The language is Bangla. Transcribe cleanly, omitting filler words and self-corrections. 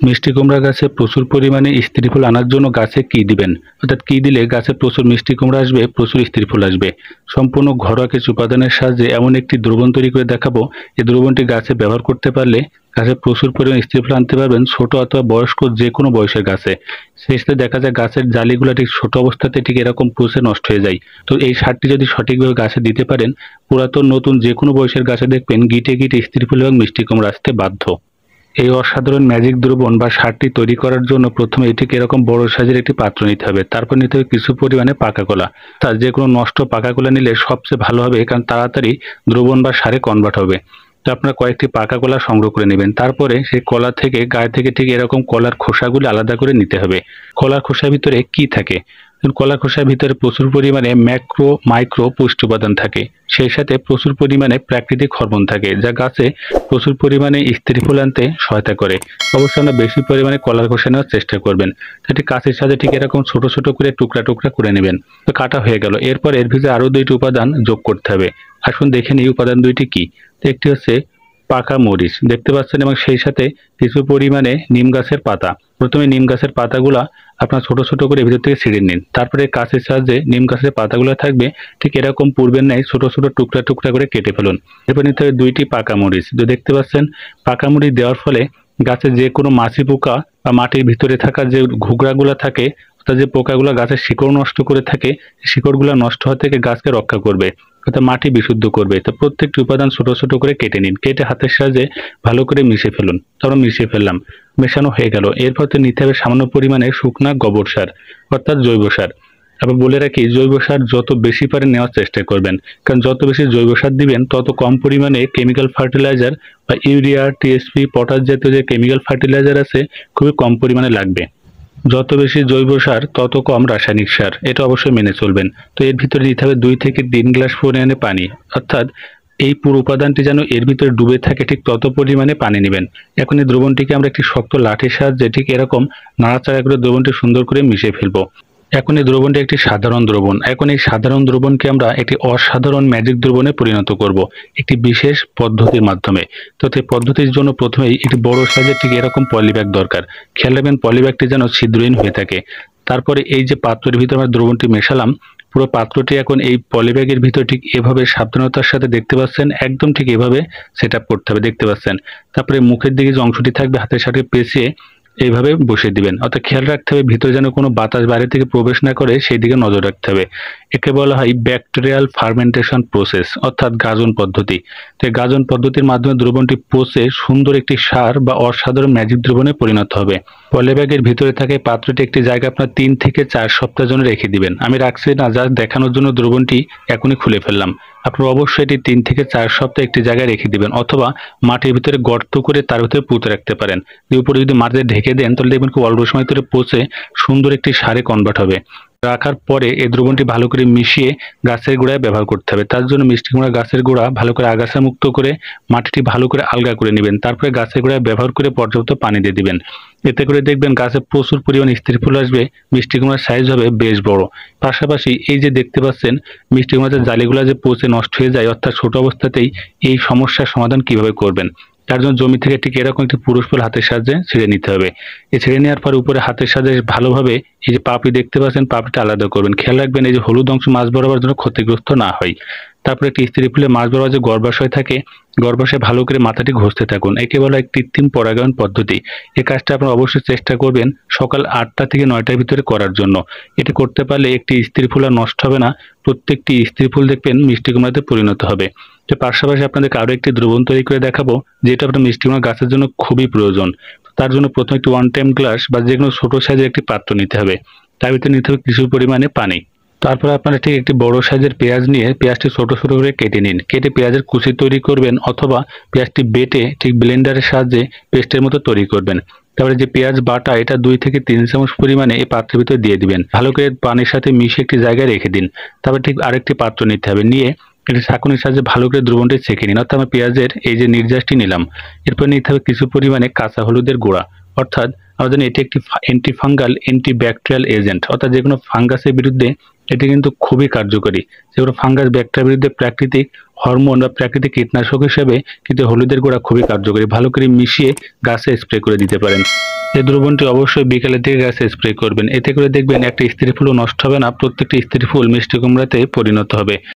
মিষ্টি কুমড়া গাছে প্রচুর পরিমাণে স্ত্রী ফুল আনার জন্য গাছে কি দিবেন, অর্থাৎ কি দিলে গাছে প্রচুর মিষ্টি কুমড়া আসবে, প্রচুর স্ত্রী ফুল আসবে। সম্পূর্ণ ঘরোয়া কিছু উপাদানের সাহায্যে এমন একটি দ্রবণ তৈরি করে দেখাবো। এই দ্রবণটি গাছে ব্যবহার করতে পারলে গাছে প্রচুর পরিমাণে স্ত্রী ফুল আনতে পারবেন, ছোট অথবা বয়স্ক যে কোনো বয়সের গাছে। সেই সাথে দেখা যায় গাছের জালিগুলো ঠিক ছোট অবস্থাতে ঠিক এরকম পচে নষ্ট হয়ে যায়। তো এই সারটি যদি সঠিকভাবে গাছে দিতে পারেন, পুরাতন নতুন যে কোনো বয়সের গাছে দেখবেন গিটে গিটে স্ত্রী ফুল এবং মিষ্টি কুমড়া আসতে বাধ্য। এই অসাধারণ ম্যাজিক দ্রবণ বা সারটি তৈরি করার জন্য প্রথমে এটিকে এরকম বড় সাইজের একটি পাত্র নিতে হবে। তারপর নিতে হবে কিছু পরিমাণে পাকা কলা। তার যে কোনো নষ্ট পাকা কলা নিলে সবচেয়ে ভালো হবে, কারণ তাড়াতাড়ি দ্রবণ বা সারে কনভার্ট হবে। তো আপনারা কয়েকটি পাকা কলা সংগ্রহ করে নেবেন। তারপরে সেই কলা থেকে গায়ে থেকে ঠিক এরকম কলার খোসাগুলি আলাদা করে নিতে হবে। কলার খোসার ভিতরে কি থাকে? কলা খোসার ভিতরে প্রচুর পরিমাণে ম্যাক্রো মাইক্রো পুষ্টি উপাদান থাকে। সেই সাথে প্রচুর পরিমাণে প্রাকৃতিক হরমোন থাকে, যা গাছে প্রচুর পরিমাণে স্ত্রী ফুল আনতে সহায়তা করে। অবশ্যই আমরা বেশি পরিমাণে কলার খোসা নেওয়ার চেষ্টা করবেন। সেটি কাছের সাথে ঠিক এরকম ছোট ছোট করে টুকরা টুকরা করে নেবেন। তো কাটা হয়ে গেল। এরপর এর ভিতরে আরো দুইটি উপাদান যোগ করতে হবে। আসুন দেখে নিই উপাদান দুইটি কি। তো একটি হচ্ছে পাকা মরিচ দেখতে পাচ্ছেন, এবং সেই সাথে কিছু পরিমাণে নিম গাছের পাতা। প্রথমে নিম গাছের পাতাগুলা আপনার ছোট ছোট করে ভিতর থেকে ছিঁড়ে নিন। তারপরে কাছের সাহায্যে নিম গাছের পাতাগুলো থাকবে ঠিক এরকম পূর্বের ন্যায় ছোট ছোট টুকরা টুকরা করে কেটে ফেলুন। এরপর নিতে হবে দুইটি পাকা মরিচ। তো দেখতে পাচ্ছেন পাকা মরিচ দেওয়ার ফলে গাছে যে কোনো মাছি পোকা বা মাটির ভিতরে থাকা যে ঘুগরাগুলো থাকে, অর্থাৎ যে পোকাগুলো গাছের শিকড় নষ্ট করে থাকে, শিকড়গুলো নষ্ট হওয়া থেকে গাছকে রক্ষা করবে, অর্থাৎ মাটি বিশুদ্ধ করবে। তো প্রত্যেকটি উপাদান ছোট ছোট করে কেটে নিন। কেটে হাতের সাহায্যে ভালো করে মিশিয়ে ফেলুন। তারপর মিশিয়ে ফেললাম, মেশানো হয়ে গেল। এরপর তো নিতে হবে সামান্য পরিমাণে শুকনা গোবর সার, অর্থাৎ জৈব সার। আবার বলে রাখি, জৈব সার যত বেশি পারে নেওয়ার চেষ্টা করবেন, কারণ যত বেশি জৈব সার দিবেন তত কম পরিমাণে কেমিক্যাল ফার্টিলাইজার বা ইউরিয়া, টিএসপি, পটাশ জাতীয় যে কেমিক্যাল ফার্টিলাইজার আছে খুবই কম পরিমাণে লাগবে। যত বেশি জৈব সার তত কম রাসায়নিক সার, এটা অবশ্যই মেনে চলবেন। তো এর ভিতরে দিতে হবে 2 থেকে 3 গ্লাস পরিমাণে পানি, অর্থাৎ এই পুরো উপাদানটি যেন এর ভিতরে ডুবে থাকে ঠিক তত পরিমাণে পানি নেবেন। এখন এই দ্রবণটিকে আমরা একটি শক্ত লাঠির সাহায্যে ঠিক এরকম নাড়াচাড়া করে দ্রবণটি সুন্দর করে মিশিয়ে ফেলবো। এখন এই দ্রবণটি একটি সাধারণ দ্রবণ। এখন এই সাধারণ দ্রবণকে আমরা একটি অসাধারণ ম্যাজিক দ্রবণে পরিণত করব একটি বিশেষ পদ্ধতির মাধ্যমে। তো এই পদ্ধতির জন্য প্রথমেই একটি বড় সাইজের ঠিক এরকম পলিব্যাগ দরকার। খেয়াল রাখবেন পলিব্যাগটি যেন ছিদ্রহীন হয়ে থাকে। তারপরে এই যে পাত্রের ভিতরে আমরা দ্রবণটি মেশালাম, পুরো পাত্রটি এখন এই পলিব্যাগের ভিতর ঠিক এভাবে সাবধানতার সাথে দেখতে পাচ্ছেন, একদম ঠিক এভাবে সেট আপ করতে হবে, দেখতে পাচ্ছেন। তারপরে মুখের দিকে যে অংশটি থাকবে হাতের সাথে পেঁচিয়ে এইভাবে বসিয়ে দিবেন। অর্থাৎ খেয়াল রাখতে হবে ভিতরে যেন কোনো বাতাস বাইরে থেকে প্রবেশ না করে, সেই দিকে নজর রাখতে হবে। একে বলা হয় ব্যাকটেরিয়াল ফার্মেন্টেশন প্রসেস, অর্থাৎ গাজন পদ্ধতি। তো এই গাজন পদ্ধতির মাধ্যমে দ্রবণটি পচে সুন্দর একটি সার বা অসাধারণ ম্যাজিক দ্রবণে পরিণত হবে। পলিব্যাগের ভিতরে থাকে পাত্রটি একটি জায়গা আপনার 3 থেকে 4 সপ্তাহের জন্য রেখে দিবেন। আমি রাখছি না, জাস্ট দেখানোর জন্য দ্রবণটি এখনই খুলে ফেললাম। আপনার অবশ্যই এটি 3 থেকে 4 সপ্তাহ একটি জায়গায় রেখে দিবেন, অথবা মাটির ভিতরে গর্ত করে তার ভিতরে পুঁতে রাখতে পারেন। উপরে যদি মাটিতে ঢেকে দেন তাহলে দেখবেন খুব অল্প সময় ধরে পচে সুন্দর একটি সারে কনভার্ট হবে। রাখার পরে এই দ্রবণটি ভালো করে মিশিয়ে গাছের গোড়ায় ব্যবহার করতে হবে। তার জন্য মিষ্টি কুমড়া গাছের গোড়া ভালো করে আগাছা মুক্ত করে মাটিটি ভালো করে আলগা করে নেবেন। তারপরে গাছের গোড়ায় ব্যবহার করে পর্যাপ্ত পানি দিয়ে দিবেন। এতে করে দেখবেন গাছে প্রচুর পরিমাণে স্ত্রী ফুল আসবে, মিষ্টি কুমড়ার সাইজ হবে বেশ বড়। পাশাপাশি এই যে দেখতে পাচ্ছেন মিষ্টি কুমড়ার জালিগুলো যে পচে নষ্ট হয়ে যায়, অর্থাৎ ছোট অবস্থাতেই, এই সমস্যার সমাধান কিভাবে করবেন। তার জন্য জমি থেকে ঠিক এরকম একটি পুরুষ ফুল হাতের সাহায্যে ছিঁড়ে নিতে হবে। এই ছিঁড়ে নেওয়ার পর উপরে হাতের সাহায্যে ভালোভাবে এই যে পাপড়ি দেখতে পাচ্ছেন, পাপড়িটা আলাদা করবেন। খেয়াল রাখবেন এই যে হলুদ অংশ মাছ বরাবর যেন ক্ষতিগ্রস্ত না হয়। তারপরে একটি স্ত্রী ফুলে মাছ বরাবর যে গর্ভাশয় থাকে, গর্ভাশয়ে ভালো করে মাথাটি ঘষতে থাকুন। একে বলা হয় কৃত্রিম পরাগায়ন পদ্ধতি। এই কাজটা আপনারা অবশ্যই চেষ্টা করবেন সকাল 8টা থেকে 9টার ভিতরে করার জন্য। এটি করতে পারলে একটি স্ত্রী ফুল আর নষ্ট হবে না, প্রত্যেকটি স্ত্রী ফুল দেখবেন মিষ্টি কুমড়াতে পরিণত হবে। তো পাশাপাশি আপনাদেরকে আরো একটি দ্রবণ তৈরি করে দেখাবো, যেটা আপনার মিষ্টি কুমড়া গাছের জন্য খুবই প্রয়োজন। তার জন্য প্রথমে একটি 1 টাইম গ্লাস বা যে কোনো ছোট সাইজের একটি পাত্র নিতে হবে। তার ভিতরে নিতে হবে কিছু পরিমাণে পানি। তারপরে আপনারা ঠিক একটি বড় সাইজের পেঁয়াজ নিয়ে পেঁয়াজটি ছোট ছোট করে কেটে নিন। কেটে পেঁয়াজের কুচি তৈরি করবেন, অথবা পেঁয়াজটি বেটে ঠিক ব্লেন্ডারের সাহায্যে পেস্টের মতো তৈরি করবেন। তারপরে যে পেঁয়াজ বাটা, এটা 2 থেকে 3 চামচ পরিমাণে এই পাত্রের ভিতরে দিয়ে দিবেন। ভালো করে পানির সাথে মিশিয়ে একটি জায়গায় রেখে দিন। তারপরে ঠিক আরেকটি পাত্র নিতে হবে, নিয়ে একটি ছাঁকনির সাহায্যে ভালো করে দ্রবণটি ছেঁকে নিন। অর্থাৎ আমরা পেঁয়াজের এই যে নির্যাসটি নিলাম। এরপর নিতে হবে কিছু পরিমাণে কাঁচা হলুদের গুঁড়া, অর্থাৎ আমরা জানি এটি একটি অ্যান্টিফাঙ্গাল অ্যান্টিব্যাকটেরিয়াল এজেন্ট, অর্থাৎ যে কোনো ফাঙ্গাসের বিরুদ্ধে এটি কিন্তু খুবই কার্যকরী। যেগুলো ফাঙ্গাস ব্যাকটেরিয়ার বিরুদ্ধে প্রাকৃতিক হরমোন বা প্রাকৃতিক কীটনাশক হিসেবে কিন্তু হলুদের গুঁড়া খুবই কার্যকরী। ভালো করে মিশিয়ে গাছে স্প্রে করে দিতে পারেন। এই দ্রবণটি অবশ্যই বিকেলের দিকে গাছে স্প্রে করবেন। এতে করে দেখবেন একটা স্ত্রী ফুলও নষ্ট হবে না, প্রত্যেকটি স্ত্রী ফুল মিষ্টি কুমড়াতে পরিণত হবে।